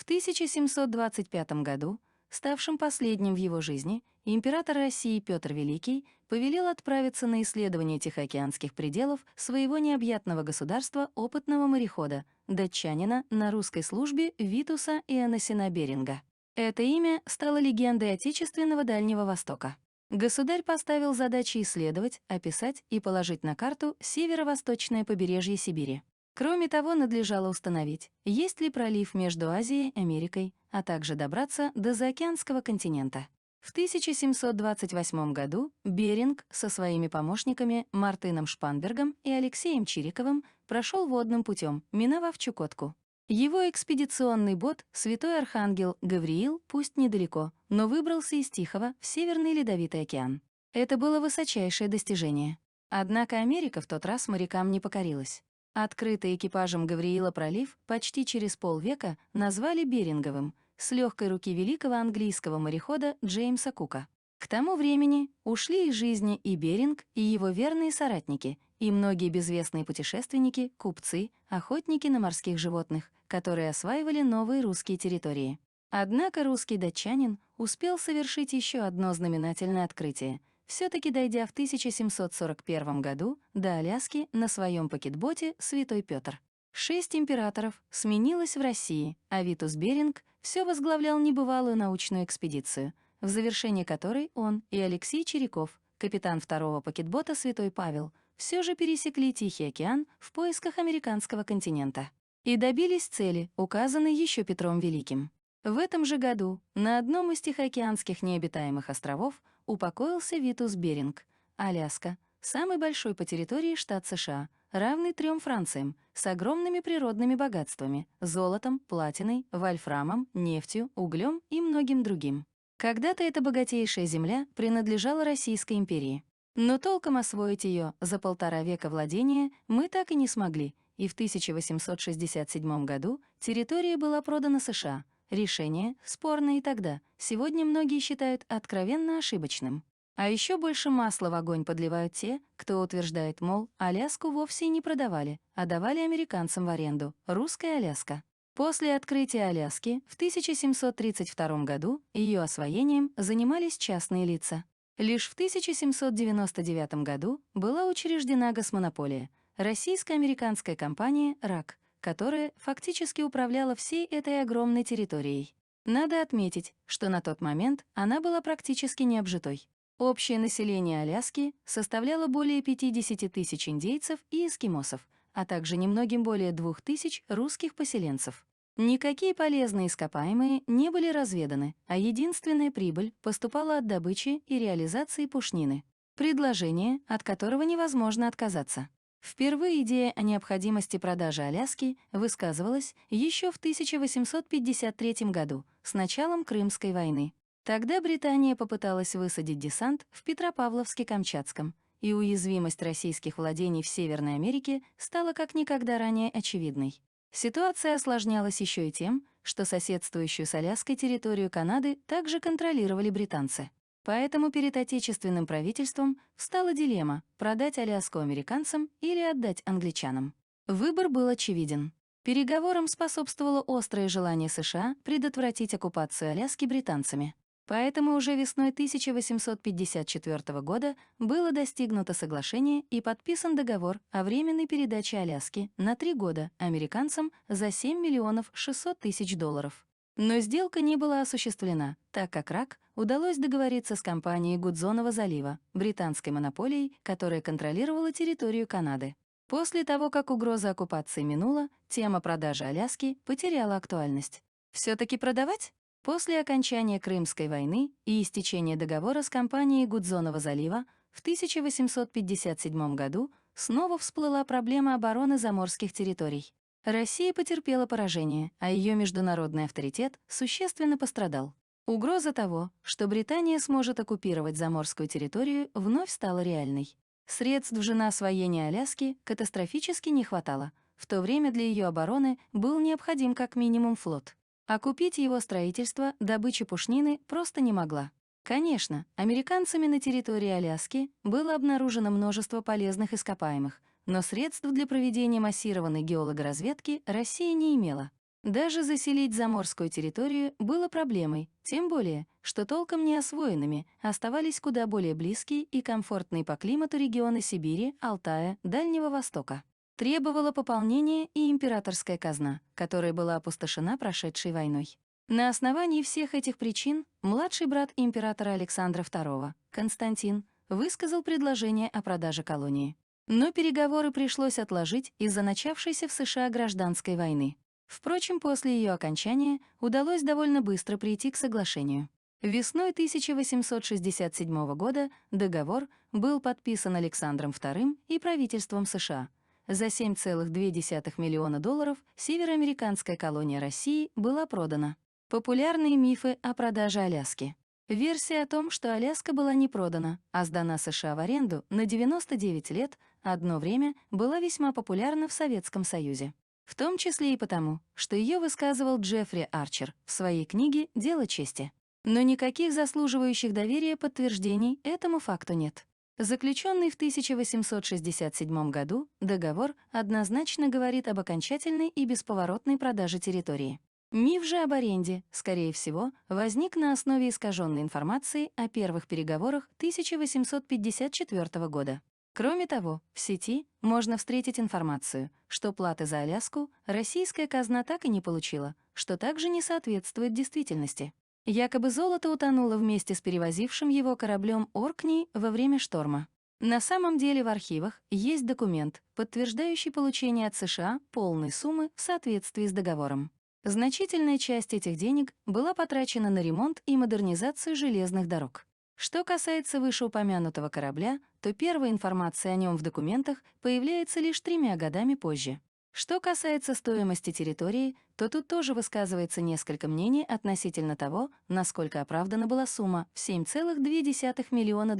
В 1725 году, ставшем последним в его жизни, император России Петр Великий повелел отправиться на исследование тихоокеанских пределов своего необъятного государства опытного морехода, датчанина на русской службе Витуса Иоаннесена Беринга. Это имя стало легендой отечественного Дальнего Востока. Государь поставил задачи исследовать, описать и положить на карту северо-восточное побережье Сибири. Кроме того, надлежало установить, есть ли пролив между Азией и Америкой, а также добраться до заокеанского континента. В 1728 году Беринг со своими помощниками Мартыном Шпанбергом и Алексеем Чириковым прошел водным путем, миновав Чукотку. Его экспедиционный бот «Святой Архангел Гавриил» пусть недалеко, но выбрался из Тихого в Северный Ледовитый океан. Это было высочайшее достижение. Однако Америка в тот раз морякам не покорилась. Открытый экипажем Гавриила пролив почти через полвека назвали Беринговым, с легкой руки великого английского морехода Джеймса Кука. К тому времени ушли из жизни и Беринг, и его верные соратники, и многие безвестные путешественники, купцы, охотники на морских животных, которые осваивали новые русские территории. Однако русский датчанин успел совершить еще одно знаменательное открытие, все-таки дойдя в 1741 году до Аляски на своем пакетботе «Святой Петр». 6 императоров сменилось в России, а Витус Беринг все возглавлял небывалую научную экспедицию, в завершении которой он и Алексей Чириков, капитан второго пакетбота «Святой Павел», все же пересекли Тихий океан в поисках американского континента. И добились цели, указанной еще Петром Великим. В этом же году на одном из Тихоокеанских необитаемых островов упокоился Витус Беринг, Аляска, самый большой по территории штат США, равный 3 Франциям, с огромными природными богатствами, золотом, платиной, вольфрамом, нефтью, углем и многим другим. Когда-то эта богатейшая земля принадлежала Российской империи. Но толком освоить ее за 1,5 века владения мы так и не смогли, и в 1867 году территория была продана США. Решение, спорное и тогда, сегодня многие считают откровенно ошибочным. А еще больше масла в огонь подливают те, кто утверждает, мол, Аляску вовсе и не продавали, а давали американцам в аренду, русская Аляска. После открытия Аляски в 1732 году ее освоением занимались частные лица. Лишь в 1799 году была учреждена госмонополия — российско-американская компания «РАК», которая фактически управляла всей этой огромной территорией. Надо отметить, что на тот момент она была практически необжитой. Общее население Аляски составляло более 50 тысяч индейцев и эскимосов, а также немногим более 2000 русских поселенцев. Никакие полезные ископаемые не были разведаны, а единственная прибыль поступала от добычи и реализации пушнины. Предложение, от которого невозможно отказаться. Впервые идея о необходимости продажи Аляски высказывалась еще в 1853 году, с началом Крымской войны. Тогда Британия попыталась высадить десант в Петропавловске-Камчатском, и уязвимость российских владений в Северной Америке стала как никогда ранее очевидной. Ситуация осложнялась еще и тем, что соседствующую с Аляской территорию Канады также контролировали британцы. Поэтому перед отечественным правительством встала дилемма — продать Аляску американцам или отдать англичанам. Выбор был очевиден. Переговорам способствовало острое желание США предотвратить оккупацию Аляски британцами. Поэтому уже весной 1854 года было достигнуто соглашение и подписан договор о временной передаче Аляски на 3 года американцам за 7 миллионов 600 тысяч долларов. Но сделка не была осуществлена, так как РАК удалось договориться с компанией Гудзонова залива, британской монополией, которая контролировала территорию Канады. После того, как угроза оккупации минула, тема продажи Аляски потеряла актуальность. Все-таки продавать? После окончания Крымской войны и истечения договора с компанией Гудзонова залива в 1857 году снова всплыла проблема обороны заморских территорий. Россия потерпела поражение, а ее международный авторитет существенно пострадал. Угроза того, что Британия сможет оккупировать заморскую территорию, вновь стала реальной. Средств же на освоение Аляски катастрофически не хватало. В то время для ее обороны был необходим как минимум флот. А купить его строительство добыча пушнины просто не могла. Конечно, американцами на территории Аляски было обнаружено множество полезных ископаемых, но средств для проведения массированной геологоразведки Россия не имела. Даже заселить заморскую территорию было проблемой, тем более, что толком не освоенными оставались куда более близкие и комфортные по климату регионы Сибири, Алтая, Дальнего Востока. Требовала пополнения и императорская казна, которая была опустошена прошедшей войной. На основании всех этих причин младший брат императора Александра II, Константин, высказал предложение о продаже колонии. Но переговоры пришлось отложить из-за начавшейся в США гражданской войны. Впрочем, после ее окончания удалось довольно быстро прийти к соглашению. Весной 1867 года договор был подписан Александром II и правительством США. За $7,2 миллиона североамериканская колония России была продана. Популярные мифы о продаже Аляски. Версия о том, что Аляска была не продана, а сдана США в аренду на 99 лет, одно время была весьма популярна в Советском Союзе. В том числе и потому, что ее высказывал Джеффри Арчер в своей книге «Дело чести». Но никаких заслуживающих доверия подтверждений этому факту нет. Заключенный в 1867 году договор однозначно говорит об окончательной и бесповоротной продаже территории. Миф же об аренде, скорее всего, возник на основе искаженной информации о первых переговорах 1854 года. Кроме того, в сети можно встретить информацию, что платы за Аляску российская казна так и не получила, что также не соответствует действительности. Якобы золото утонуло вместе с перевозившим его кораблем «Оркней» во время шторма. На самом деле в архивах есть документ, подтверждающий получение от США полной суммы в соответствии с договором. Значительная часть этих денег была потрачена на ремонт и модернизацию железных дорог. Что касается вышеупомянутого корабля, то первая информация о нем в документах появляется лишь 3 годами позже. Что касается стоимости территории, то тут тоже высказывается несколько мнений относительно того, насколько оправдана была сумма в $7,2 миллиона.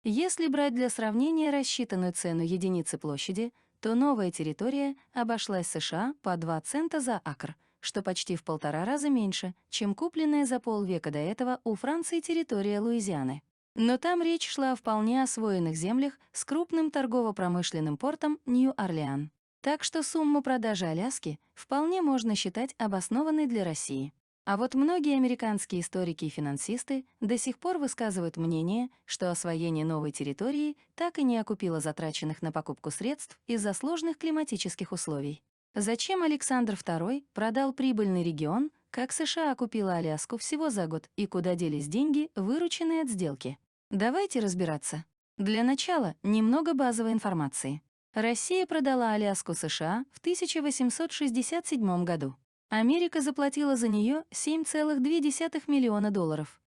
Если брать для сравнения рассчитанную цену единицы площади, то новая территория обошлась США по 2 цента за акр, что почти в 1,5 раза меньше, чем купленная за полвека до этого у Франции территория Луизианы. Но там речь шла о вполне освоенных землях с крупным торгово-промышленным портом Нью-Орлеан. Так что сумму продажи Аляски вполне можно считать обоснованной для России. А вот многие американские историки и финансисты до сих пор высказывают мнение, что освоение новой территории так и не окупило затраченных на покупку средств из-за сложных климатических условий. Зачем Александр II продал прибыльный регион, как США окупила Аляску всего за год, и куда делись деньги, вырученные от сделки? Давайте разбираться. Для начала немного базовой информации. Россия продала Аляску США в 1867 году. Америка заплатила за нее $7,2 миллиона.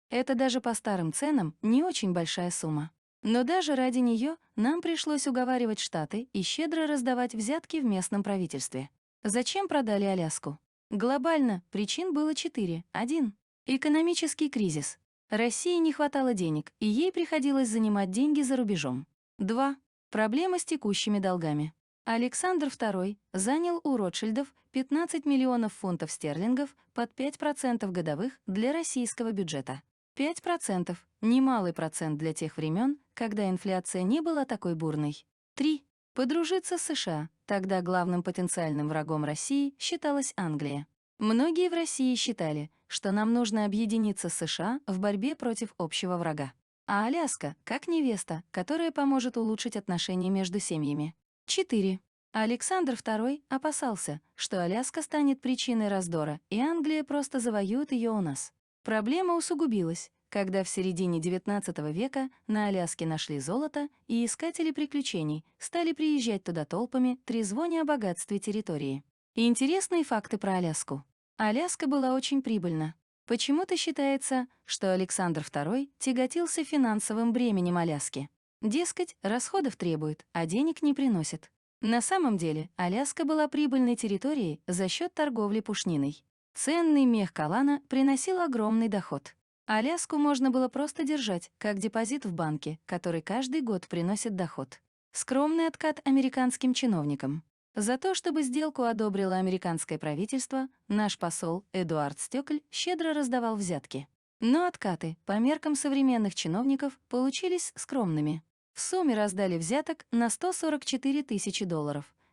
Это даже по старым ценам не очень большая сумма. Но даже ради нее нам пришлось уговаривать Штаты и щедро раздавать взятки в местном правительстве. Зачем продали Аляску? Глобально причин было 4. 1. Экономический кризис. России не хватало денег, и ей приходилось занимать деньги за рубежом. 2. Проблема с текущими долгами. Александр II занял у Ротшильдов 15 миллионов фунтов стерлингов под 5% годовых для российского бюджета. 5% — немалый процент для тех времен, когда инфляция не была такой бурной. 3. Подружиться с США. Тогда главным потенциальным врагом России считалась Англия. Многие в России считали, что нам нужно объединиться с США в борьбе против общего врага. А Аляска — как невеста, которая поможет улучшить отношения между семьями. 4. Александр II опасался, что Аляска станет причиной раздора, и Англия просто завоюет ее у нас. Проблема усугубилась, когда в середине XIX века на Аляске нашли золото, и искатели приключений стали приезжать туда толпами, трезвоня о богатстве территории. И интересные факты про Аляску. Аляска была очень прибыльна. Почему-то считается, что Александр II тяготился финансовым бременем Аляски. Дескать, расходов требует, а денег не приносит. На самом деле, Аляска была прибыльной территорией за счет торговли пушниной. Ценный мех калана приносил огромный доход. Аляску можно было просто держать, как депозит в банке, который каждый год приносит доход. Скромный откат американским чиновникам. За то, чтобы сделку одобрило американское правительство, наш посол Эдуард Стёкль щедро раздавал взятки. Но откаты, по меркам современных чиновников, получились скромными. В сумме раздали взяток на $144 тысячи.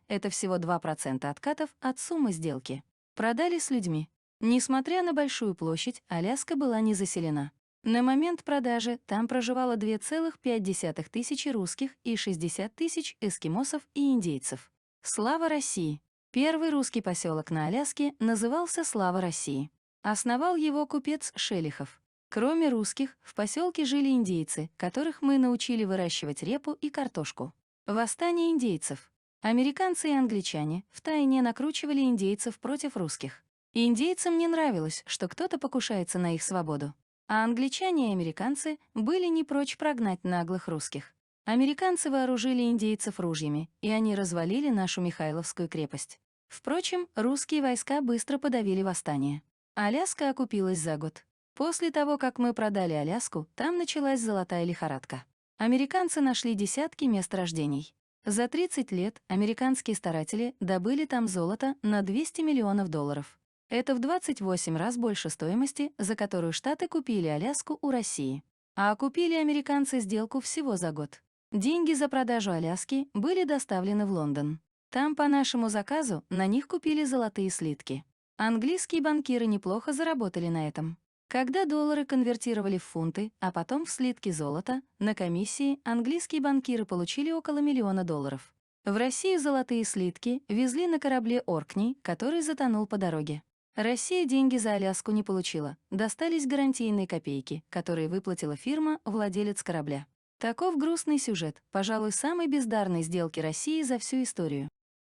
Это всего 2% откатов от суммы сделки. продали с людьми. Несмотря на большую площадь, Аляска была не заселена. На момент продажи там проживало 2,5 тысячи русских и 60 тысяч эскимосов и индейцев. Слава России! Первый русский поселок на Аляске назывался Слава России. Основал его купец Шелихов. Кроме русских, в поселке жили индейцы, которых мы научили выращивать репу и картошку. Восстание индейцев. Американцы и англичане втайне накручивали индейцев против русских. Индейцам не нравилось, что кто-то покушается на их свободу. А англичане и американцы были не прочь прогнать наглых русских. Американцы вооружили индейцев ружьями, и они развалили нашу Михайловскую крепость. Впрочем, русские войска быстро подавили восстание. Аляска окупилась за год. После того, как мы продали Аляску, там началась золотая лихорадка. Американцы нашли десятки месторождений. За 30 лет американские старатели добыли там золото на $200 миллионов. Это в 28 раз больше стоимости, за которую Штаты купили Аляску у России. А окупили американцы сделку всего за год. Деньги за продажу Аляски были доставлены в Лондон. Там по нашему заказу на них купили золотые слитки. Английские банкиры неплохо заработали на этом. Когда доллары конвертировали в фунты, а потом в слитки золота, на комиссии английские банкиры получили около $1 миллиона. В Россию золотые слитки везли на корабле «Оркней», который затонул по дороге. Россия деньги за Аляску не получила, достались гарантийные копейки, которые выплатила фирма, владелец корабля. Таков грустный сюжет, пожалуй, самой бездарной сделки России за всю историю.